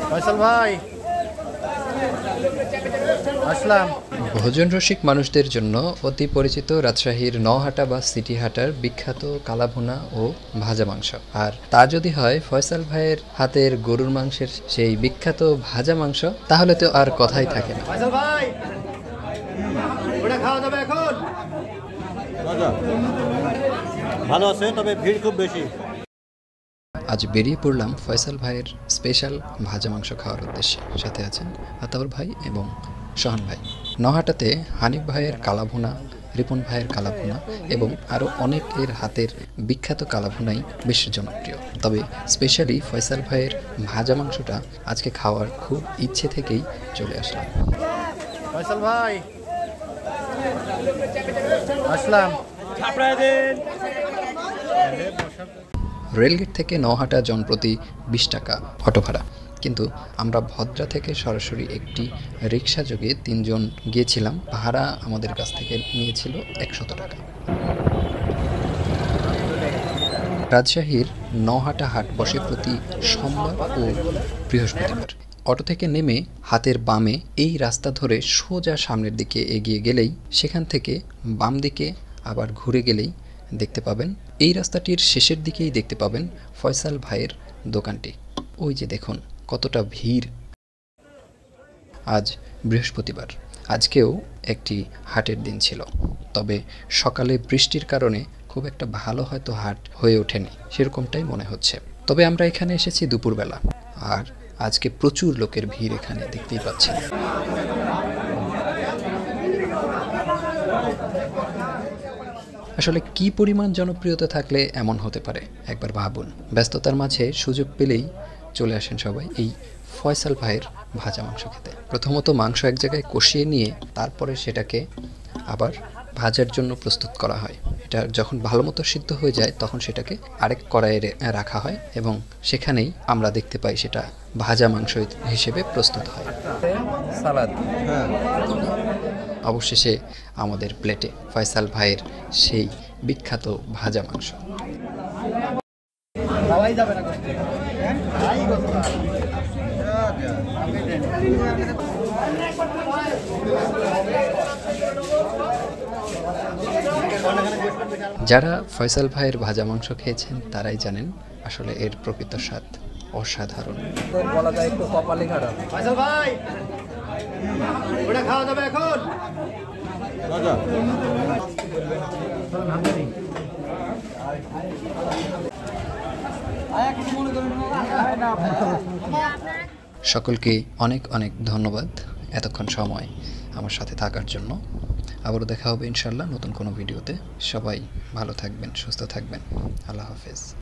ফয়সাল ভাই আসলাম। ভোজন রসিক মানুষদের জন্য অতি পরিচিত রাজশাহীর নওহাটা বা সিটি হাটার বিখ্যাত কালাভুনা ও ভাজা মাংস, আর তা যদি হয় ফয়সাল ভাইয়ের হাতের গরুর মাংসের সেই বিখ্যাত ভাজা মাংস, তাহলে তো আর কথাই থাকে না। ফয়সাল ভাই ওটা খাওয়া যাবে এখন? ভালো আছে, তবে ভিড় খুব বেশি। আজ বেরিয়ে পড়লাম ফয়সাল ভাইয়ের স্পেশাল ভাজা মাংস খাওয়ার উদ্দেশ্যে। সাথে আছেন আতাউর ভাই এবং সোহান ভাই। নওহাটাতে হানিফ ভাইয়ের কালাভুনা, রিপন ভাইয়ের কালাভুনা এবং আরও অনেকের হাতের বিখ্যাত কালাভুনাই বেশ জনপ্রিয়। তবে স্পেশালি ফয়সাল ভাইয়ের ভাজা মাংসটা আজকে খাওয়ার খুব ইচ্ছে থেকেই চলে আসলাম। ফয়সাল ভাই আসলাম। রেলগেট থেকে নওহাটা জনপ্রতি ২০ টাকা অটো ভাড়া, কিন্তু আমরা ভদ্রা থেকে সরাসরি একটি রিক্সা যোগে ৩ জন গিয়েছিলাম। ভাড়া আমাদের কাছ থেকে নিয়েছিল ১০০ টাকা। রাজশাহীর নওহাটা হাট বসে প্রতি সোমবার ও বৃহস্পতিবার। অটো থেকে নেমে হাতের বামে এই রাস্তা ধরে সোজা সামনের দিকে এগিয়ে গেলেই, সেখান থেকে বাম দিকে আবার ঘুরে গেলেই দেখতে পাবেন, এই রাস্তাটির শেষের দিকেই দেখতে পাবেন ফয়সাল ভাইয়ের দোকানটি। ওই যে দেখুন কতটা ভিড়। আজ বৃহস্পতিবার, আজকেও একটি হাটের দিন ছিল, তবে সকালে বৃষ্টির কারণে খুব একটা ভালো হয়তো হাট হয়ে ওঠেনি, সেরকমটাই মনে হচ্ছে। তবে আমরা এখানে এসেছি দুপুরবেলা, আর আজকে প্রচুর লোকের ভিড় এখানে দেখতেই পাচ্ছেন। আসলে কি পরিমাণ জনপ্রিয়তা থাকলে এমন হতে পারে একবার ভাবুন। ব্যস্ততার মাঝে সুযোগ পেলেই চলে আসেন সবাই এই ফয়সাল ভাইয়ের ভাজা মাংস খেতে। প্রথমত মাংস এক জায়গায় কষিয়ে নিয়ে তারপরে সেটাকে আবার ভাজার জন্য প্রস্তুত করা হয়। এটা যখন ভালো মতো সিদ্ধ হয়ে যায় তখন সেটাকে আরেক কড়াইয়ে রাখা হয় এবং সেখানেই আমরা দেখতে পাই সেটা ভাজা মাংস হিসেবে প্রস্তুত হয়। সালাদ, অবশেষে আমাদের প্লেটে ফয়সাল ভাইয়ের সেই বিখ্যাত ভাজা মাংস। যারা ফয়সাল ভাইয়ের ভাজা মাংস খেয়েছেন তারাই জানেন আসলে এর প্রকৃত স্বাদ অসাধারণ। বলা যায় একটু কপালে খারাপ। ফয়সাল ভাই ওটা খাওয়া যাবে এখন? সকলকে অনেক অনেক ধন্যবাদ এতক্ষণ সময় আমার সাথে থাকার জন্য। আবারও দেখা হবে ইনশাল্লাহ নতুন কোনো ভিডিওতে। সবাই ভালো থাকবেন, সুস্থ থাকবেন। আল্লাহ হাফেজ।